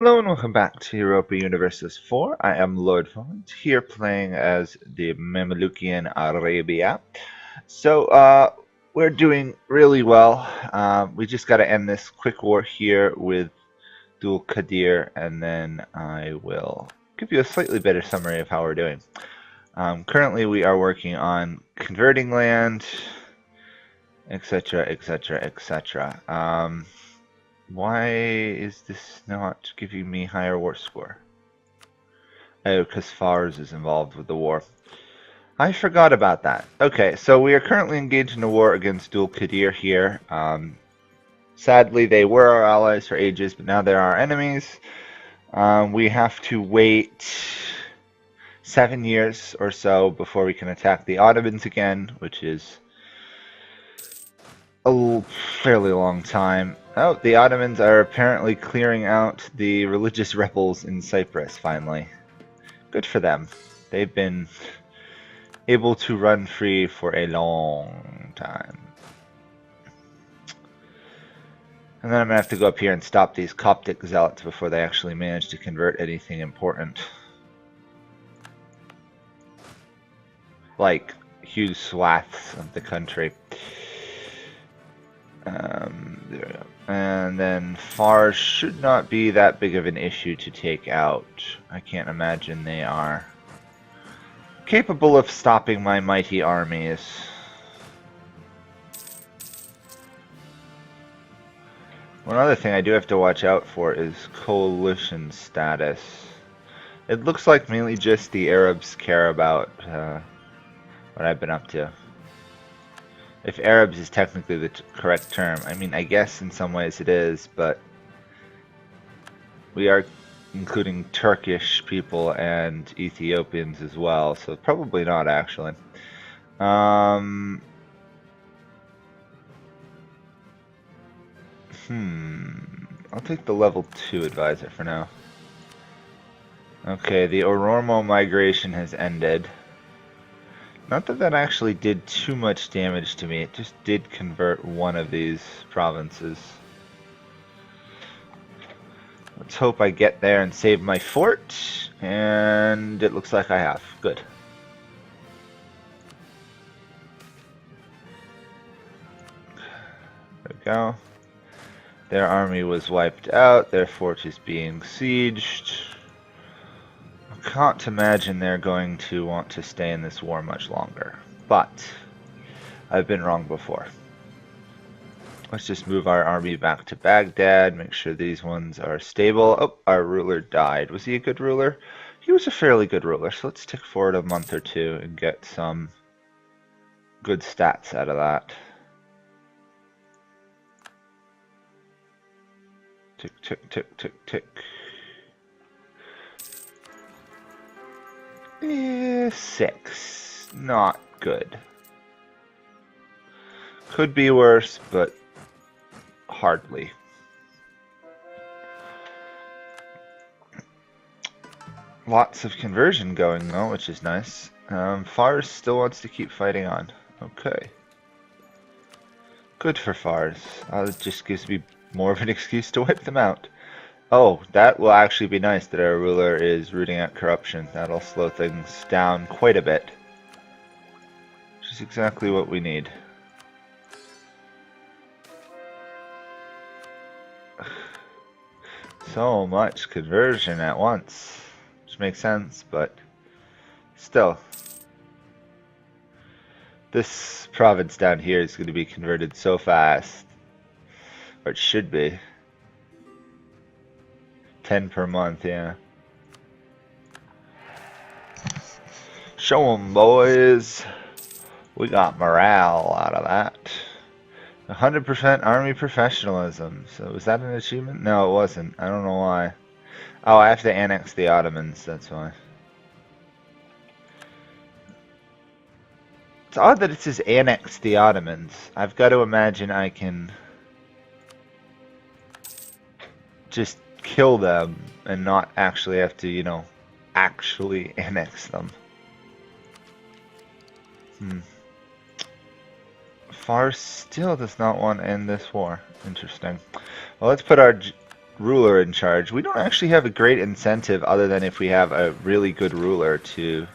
Hello and welcome back to Europa Universalis 4. I am Lord Forwind, here playing as the Mamlukian Arabia. We're doing really well. We just got to end this quick war here with Dul Qadir, and then I will give you a slightly better summary of how we're doing. Currently we are working on converting land, etc., etc., etc. Why is this not giving me higher war score? Oh, because Fars is involved with the war. I forgot about that. Okay, so we are currently engaged in a war against Dul Qadir here. Sadly, they were our allies for ages, but now they're our enemies. We have to wait 7 years or so before we can attack the Ottomans again, which is a fairly long time. Oh, the Ottomans are apparently clearing out the religious rebels in Cyprus, finally. Good for them. They've been able to run free for a long time. And then I'm going to have to go up here and stop these Coptic zealots before they actually manage to convert anything important. Like huge swaths of the country. There we go. And then Fars should not be that big of an issue to take out. I can't imagine they are capable of stopping my mighty armies. One other thing I do have to watch out for is coalition status. It looks like mainly just the Arabs care about what I've been up to. If Arabs is technically the correct term. I mean, I guess in some ways it is, but we are including Turkish people and Ethiopians as well, so probably not actually. I'll take the level 2 advisor for now. Okay, the Oromo migration has ended. Not that that actually did too much damage to me, it just did convert one of these provinces. Let's hope I get there and save my fort, and it looks like I have. Good. There we go. Their army was wiped out, their fort is being sieged. I can't imagine they're going to want to stay in this war much longer, but I've been wrong before. Let's just move our army back to Baghdad, make sure these ones are stable. Oh, our ruler died. Was he a good ruler? He was a fairly good ruler, so let's tick forward a month or two and get some good stats out of that. Tick, tick, tick, tick, tick. 6. Not good. Could be worse, but hardly. Lots of conversion going though, which is nice. Fars still wants to keep fighting on. Okay. Good for Fars. It just gives me more of an excuse to wipe them out. Oh, that will actually be nice that our ruler is rooting out corruption. That'll slow things down quite a bit. Which is exactly what we need. So much conversion at once. Which makes sense, but still. This province down here is going to be converted so fast. Or it should be. 10 per month, yeah. Show 'em, boys. We got morale out of that. 100% army professionalism. So was that an achievement? No, it wasn't. I don't know why. Oh, I have to annex the Ottomans, that's why. It's odd that it says annex the Ottomans. I've got to imagine I can just kill them and not actually have to, you know, actually annex them. Fars still does not want to end this war. Interesting. Well, let's put our ruler in charge. We don't actually have a great incentive other than if we have a really good ruler to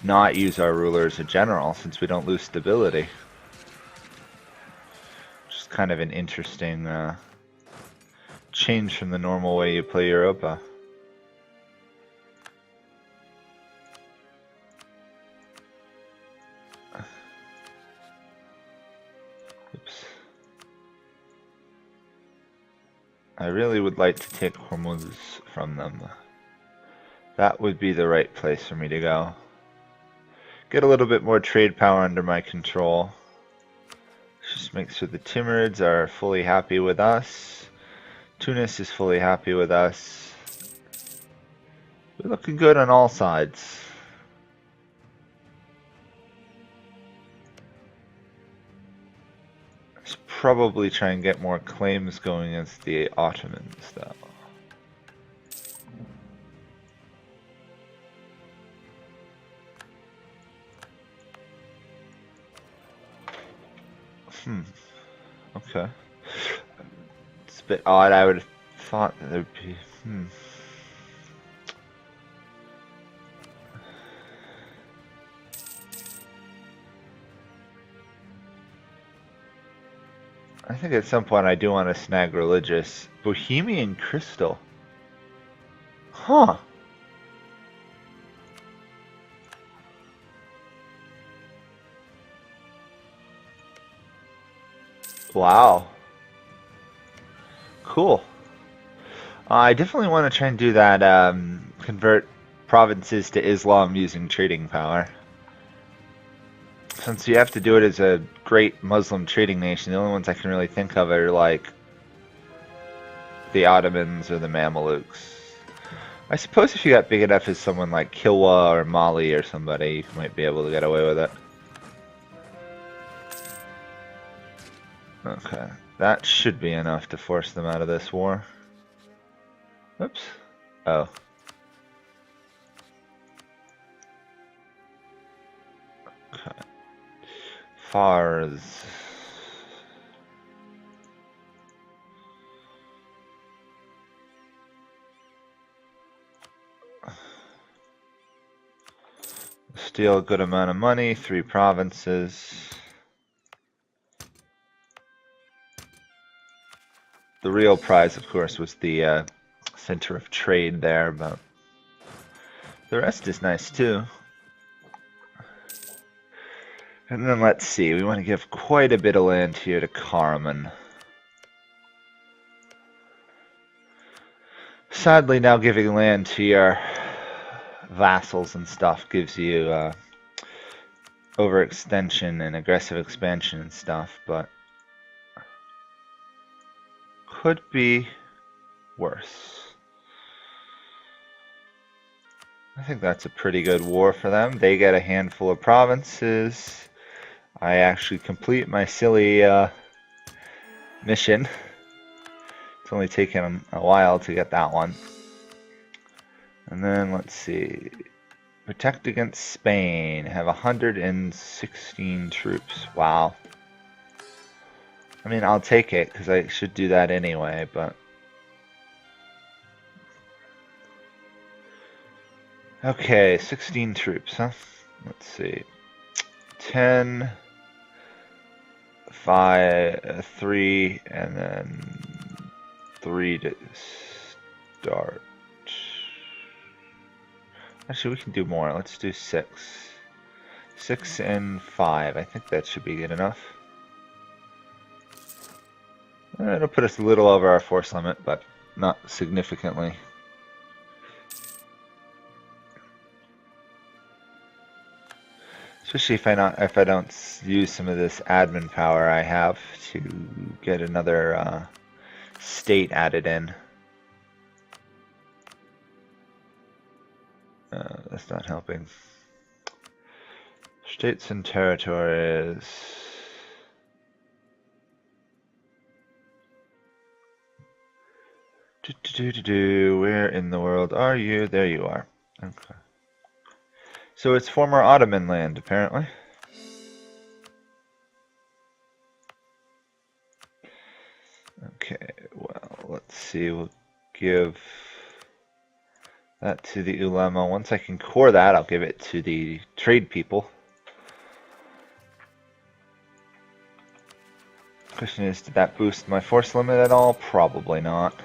not use our ruler as a general, since we don't lose stability. Which is kind of an interesting change from the normal way you play Europa. Oops. I really would like to take Hormuz from them. That would be the right place for me to go. Get a little bit more trade power under my control. Just make sure the Timurids are fully happy with us. Tunis is fully happy with us. We're looking good on all sides. Let's probably try and get more claims going against the Ottomans, though. Okay. It's a bit odd. I would have thought that there'd be... I think at some point I do want to snag religious. Bohemian Crystal. Huh. Wow. Cool. I definitely want to try and do that, convert provinces to Islam using trading power. Since you have to do it as a great Muslim trading nation, the only ones I can really think of are like the Ottomans or the Mamluks. I suppose if you got big enough as someone like Kilwa or Mali or somebody, you might be able to get away with it. Okay, that should be enough to force them out of this war. Oops. Oh. Okay. Fars. Steal a good amount of money, 3 provinces. The real prize, of course, was the center of trade there, but the rest is nice too. And then let's see, we want to give quite a bit of land here to Karaman. Sadly, now giving land to your vassals and stuff gives you overextension and aggressive expansion and stuff, but could be worse. I think that's a pretty good war for them. They get a handful of provinces. I actually complete my silly mission. It's only taken a while to get that one. And then let's see. Protect against Spain. Have 116 troops. Wow. I mean, I'll take it because I should do that anyway, but... Okay, 16 troops, huh? Let's see. 10, 5, 3, and then 3 to start. Actually, we can do more. Let's do 6. 6 and 5. I think that should be good enough. It'll put us a little over our force limit, but not significantly. Especially if I don't use some of this admin power I have to get another state added in. That's not helping. States and territories. Where in the world are you? There you are. Okay. So it's former Ottoman land, apparently. Okay, well, let's see. We'll give that to the ulema. Once I can core that, I'll give it to the trade people. Question is, did that boost my force limit at all? Probably not.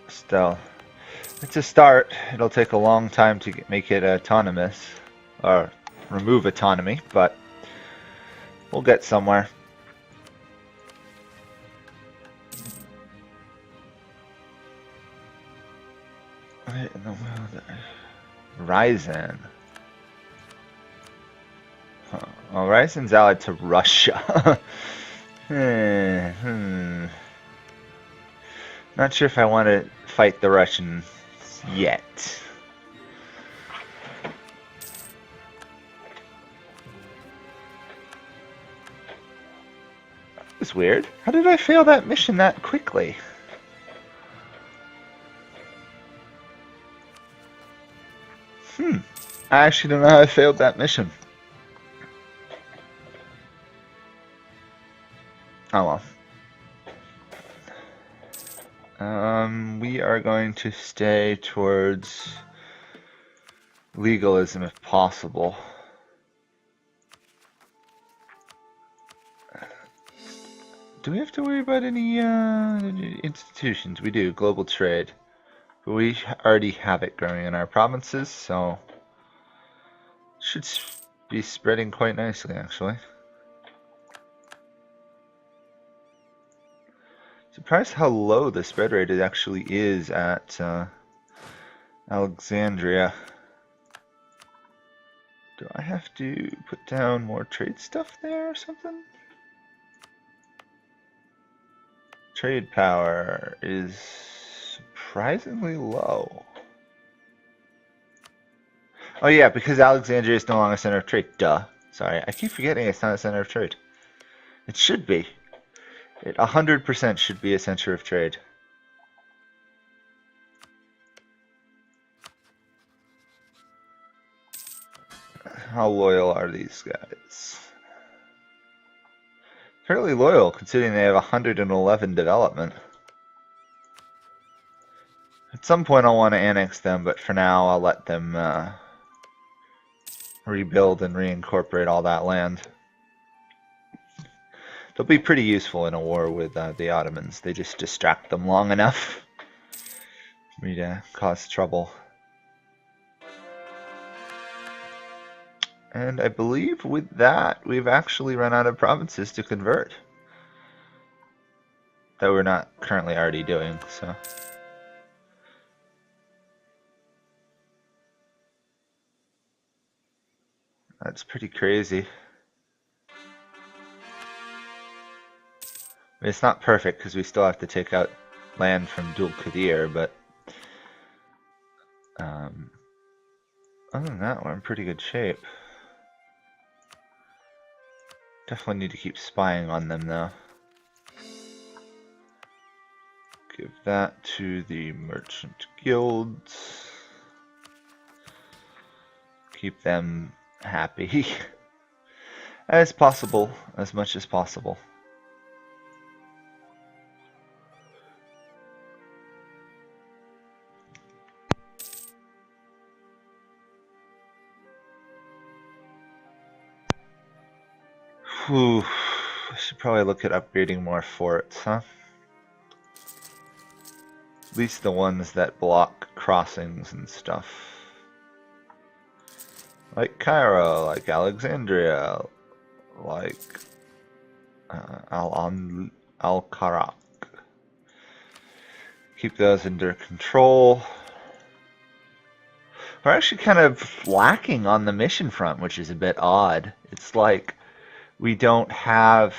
Still, it's a start. It'll take a long time to make it autonomous, or remove autonomy, but we'll get somewhere. Right in the world. Ryzen. Huh. Well, Ryzen's allied to Russia. Not sure if I want to fight the Russians yet. That was weird. How did I fail that mission that quickly? I actually don't know how I failed that mission. Oh well. We are going to stay towards legalism if possible. Do we have to worry about any institutions? We do, global trade. But we already have it growing in our provinces, so it should be spreading quite nicely, actually. Surprised how low the spread rate actually is at Alexandria. Do I have to put down more trade stuff there or something? Trade power is surprisingly low. Oh yeah, because Alexandria is no longer a center of trade. Duh. Sorry, I keep forgetting it's not a center of trade. It should be. It 100% should be a center of trade. How loyal are these guys? Fairly loyal, considering they have 111 development. At some point I'll want to annex them, but for now I'll let them rebuild and reincorporate all that land. They'll be pretty useful in a war with the Ottomans. They just distract them long enough for me to cause trouble. And I believe with that, we've actually run out of provinces to convert. That we're not currently already doing, so. That's pretty crazy. I mean, it's not perfect because we still have to take out land from Dul Qadir, but other than that, we're in pretty good shape. Definitely need to keep spying on them though. Give that to the merchant guilds. Keep them happy as possible, as much as possible. Whew. I should probably look at upgrading more forts, huh? At least the ones that block crossings and stuff. Like Cairo, like Alexandria, like Al-Karak. Keep those under control. We're actually kind of lacking on the mission front, which is a bit odd. It's like we don't have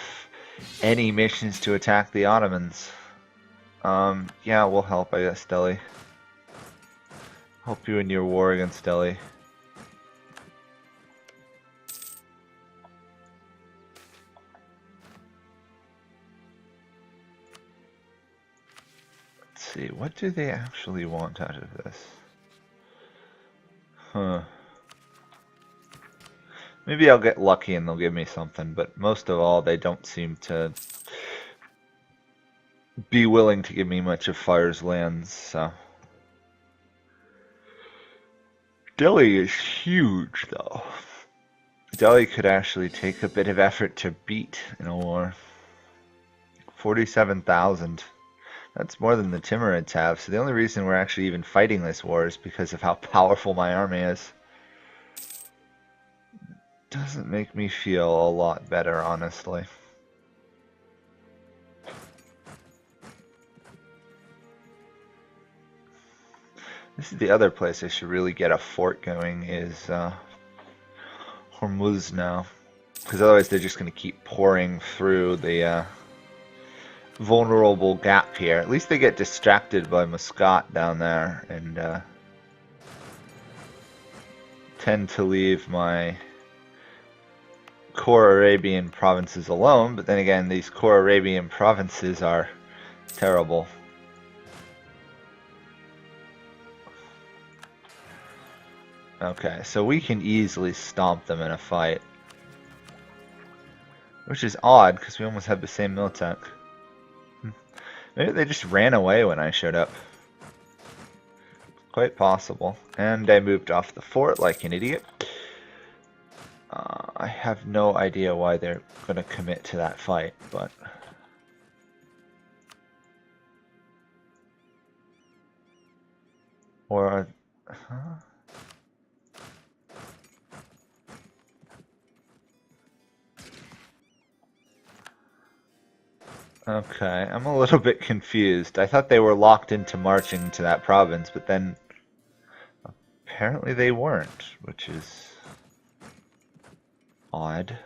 any missions to attack the Ottomans. Yeah, we'll help, I guess, Delhi. Help you in your war against Delhi. Let's see, what do they actually want out of this? Huh. Maybe I'll get lucky and they'll give me something, but most of all, they don't seem to be willing to give me much of Fire's lands, so. Delhi is huge, though. Delhi could actually take a bit of effort to beat in a war. 47,000. That's more than the Timurids have, so the only reason we're actually even fighting this war is because of how powerful my army is. Doesn't make me feel a lot better, honestly. This is the other place I should really get a fort going, is Hormuz now. Because otherwise they're just going to keep pouring through the vulnerable gap here. At least they get distracted by Muscat down there and tend to leave my core Arabian provinces alone. But then again, these core Arabian provinces are terrible. Okay, so we can easily stomp them in a fight. Which is odd, because we almost had the same militech. Maybe they just ran away when I showed up. Quite possible. And I moved off the fort like an idiot. I have no idea why they're going to commit to that fight, but... Or... Huh? Okay, I'm a little bit confused. I thought they were locked into marching to that province, but then apparently they weren't, which is odd.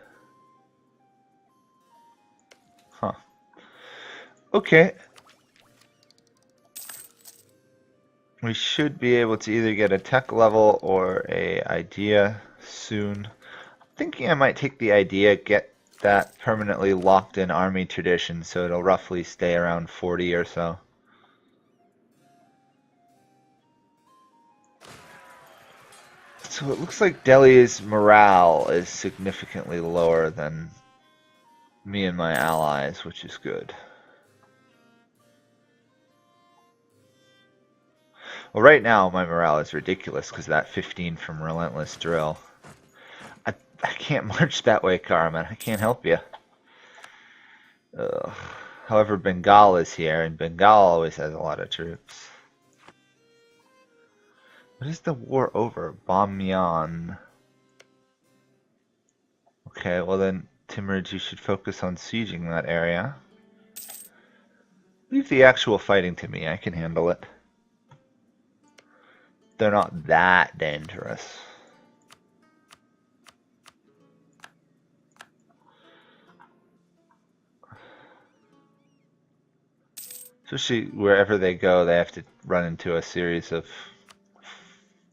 Huh. Okay. We should be able to either get a tech level or a idea soon. I'm thinking I might take the idea, get that permanently locked in army tradition, so it'll roughly stay around 40 or so. So it looks like Delhi's morale is significantly lower than me and my allies, which is good. Well, right now my morale is ridiculous because of that 15 from Relentless Drill. I can't march that way, Carmen. I can't help you. Ugh. However, Bengal is here, and Bengal always has a lot of troops. What is the war over? Bamyan. Okay, well then, Timurids, you should focus on sieging that area. Leave the actual fighting to me. I can handle it. They're not that dangerous. Especially wherever they go, they have to run into a series of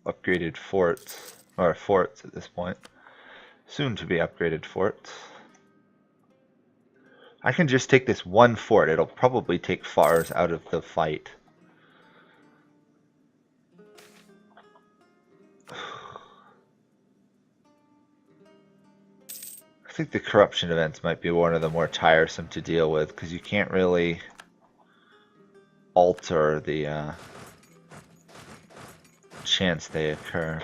upgraded forts, or forts at this point. Soon to be upgraded forts. I can just take this one fort. It'll probably take Fars out of the fight. I think the corruption events might be one of the more tiresome to deal with, because you can't really alter the chance they occur.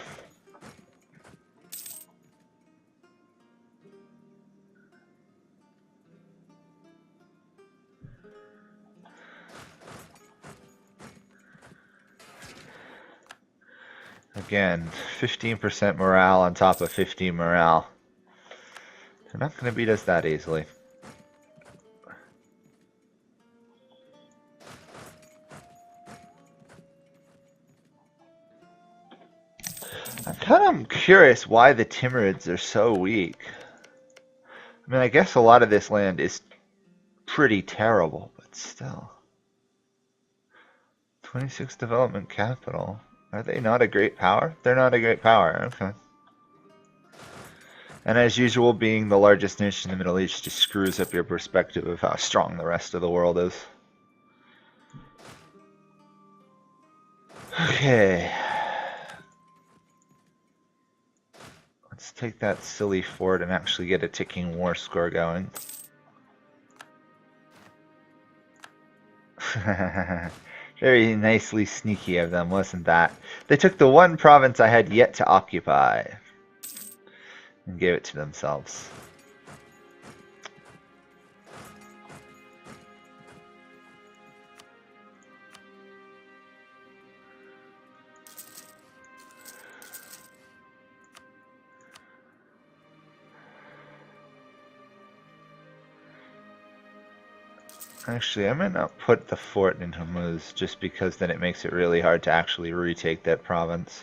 Again, 15% morale on top of 15 morale. They're not going to beat us that easily. I'm kind of curious why the Timurids are so weak. I mean, I guess a lot of this land is pretty terrible, but still. 26 development capital. Are they not a great power? They're not a great power, okay. And as usual, being the largest nation in the Middle East just screws up your perspective of how strong the rest of the world is. Okay. Let's take that silly fort and actually get a ticking war score going. Very nicely sneaky of them, wasn't that? They took the one province I had yet to occupy and gave it to themselves. Actually, I might not put the fort in Hormuz just because then it makes it really hard to actually retake that province.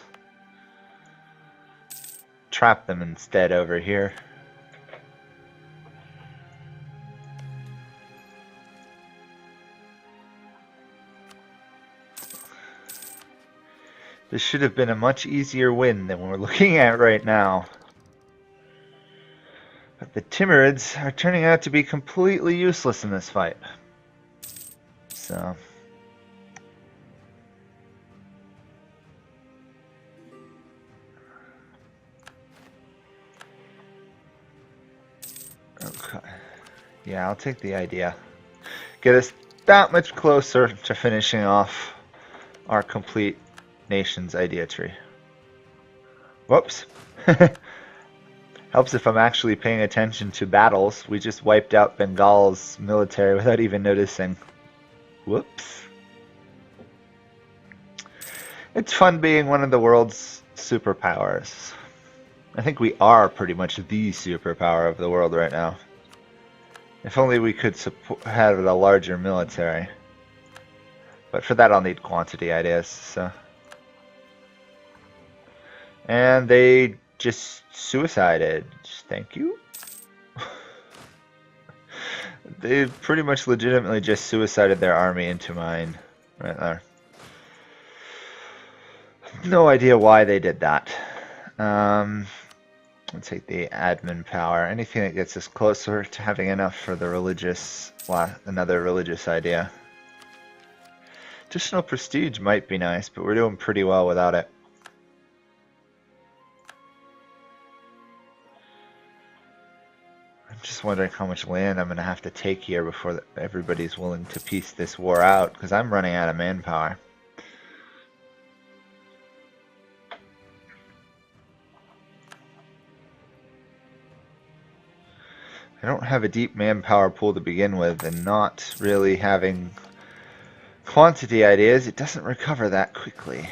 Trap them instead over here. This should have been a much easier win than we're looking at right now. But the Timurids are turning out to be completely useless in this fight. So... okay. Yeah, I'll take the idea. Get us that much closer to finishing off our complete nation's idea tree. Whoops. Helps if I'm actually paying attention to battles. We just wiped out Bengal's military without even noticing. Whoops. It's fun being one of the world's superpowers. I think we are pretty much the superpower of the world right now. If only we could have a larger military. But for that I'll need quantity ideas, so... And they just suicided. Thank you. They pretty much legitimately just suicided their army into mine. Right there. No idea why they did that. Let's take the admin power. Anything that gets us closer to having enough for the religious, another religious idea. Additional prestige might be nice, but we're doing pretty well without it. I'm just wondering how much land I'm going to have to take here before everybody's willing to piece this war out, because I'm running out of manpower. I don't have a deep manpower pool to begin with, and not really having quantity ideas, it doesn't recover that quickly.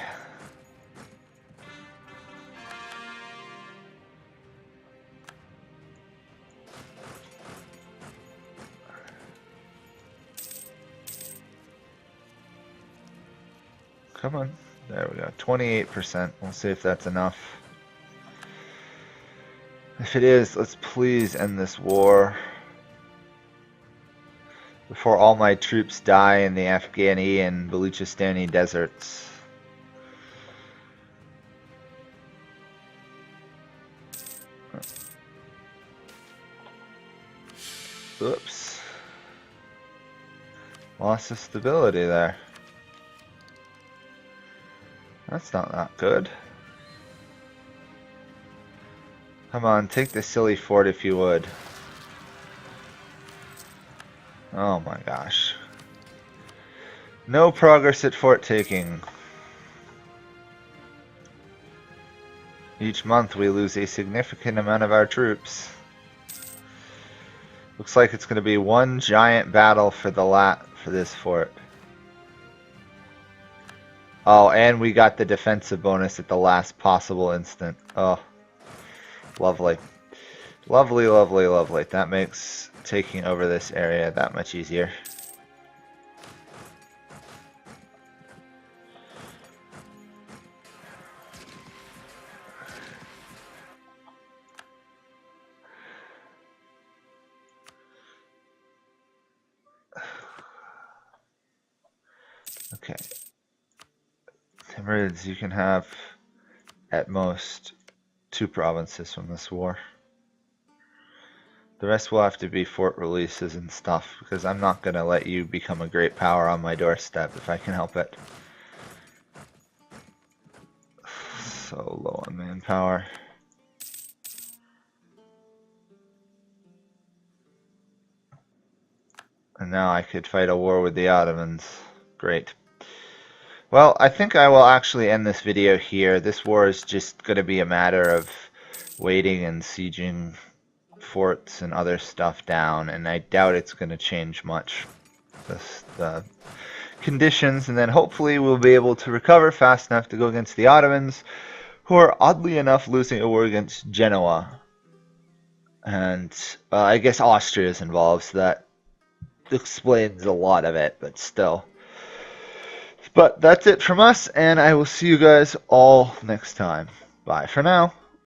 Come on. There we go. 28%. We'll see if that's enough. If it is, let's please end this war before all my troops die in the Afghani and Baluchistani deserts. Oops. Loss of stability there. That's not that good. Come on, take the silly fort if you would. Oh my gosh. No progress at fort taking. Each month we lose a significant amount of our troops. Looks like it's going to be one giant battle for for this fort. Oh, and we got the defensive bonus at the last possible instant. Oh, lovely. Lovely, lovely, lovely. That makes taking over this area that much easier. Okay. Timurids, you can have at most 2 provinces from this war. The rest will have to be fort releases and stuff, because I'm not going to let you become a great power on my doorstep if I can help it. So low on manpower. And now I could fight a war with the Ottomans. Great. Well, I think I will actually end this video here. This war is just going to be a matter of waiting and sieging forts and other stuff down, and I doubt it's going to change much the conditions, and then hopefully we'll be able to recover fast enough to go against the Ottomans, who are oddly enough losing a war against Genoa. And I guess Austria is involved, so that explains a lot of it, but still. But that's it from us, and I will see you guys all next time. Bye for now.